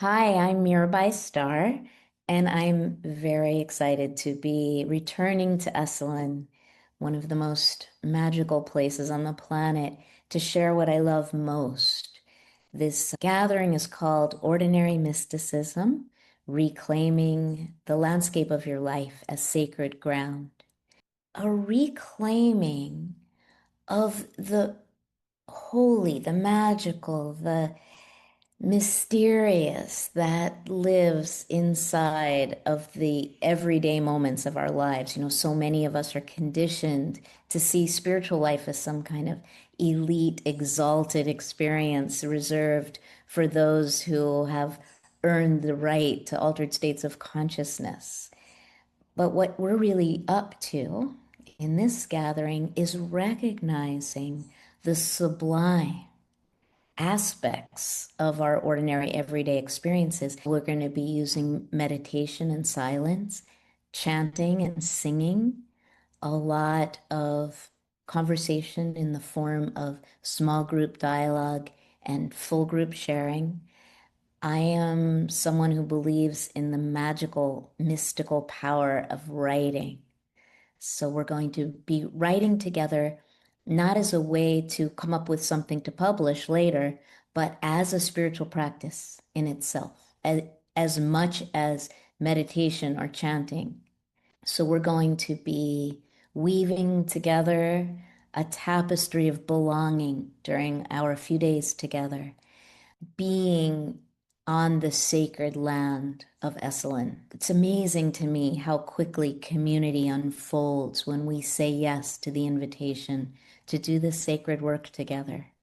Hi, I'm Mirabai Starr, and I'm very excited to be returning to Esalen, one of the most magical places on the planet, to share what I love most. This gathering is called Ordinary Mysticism, Reclaiming the Landscape of Your Life as Sacred Ground. A reclaiming of the holy, the magical, the mysterious that lives inside of the everyday moments of our lives. So many of us are conditioned to see spiritual life as some kind of elite, exalted experience reserved for those who have earned the right to altered states of consciousness. But what we're really up to in this gathering is recognizing the sublime aspects of our ordinary everyday experiences. We're going to be using meditation and silence, chanting and singing, a lot of conversation in the form of small group dialogue and full group sharing. I am someone who believes in the magical, mystical power of writing. So we're going to be writing together, not as a way to come up with something to publish later, but as a spiritual practice in itself, as much as meditation or chanting. So we're going to be weaving together a tapestry of belonging during our few days together, being on the sacred land of Esalen. It's amazing to me how quickly community unfolds when we say yes to the invitation to do this sacred work together.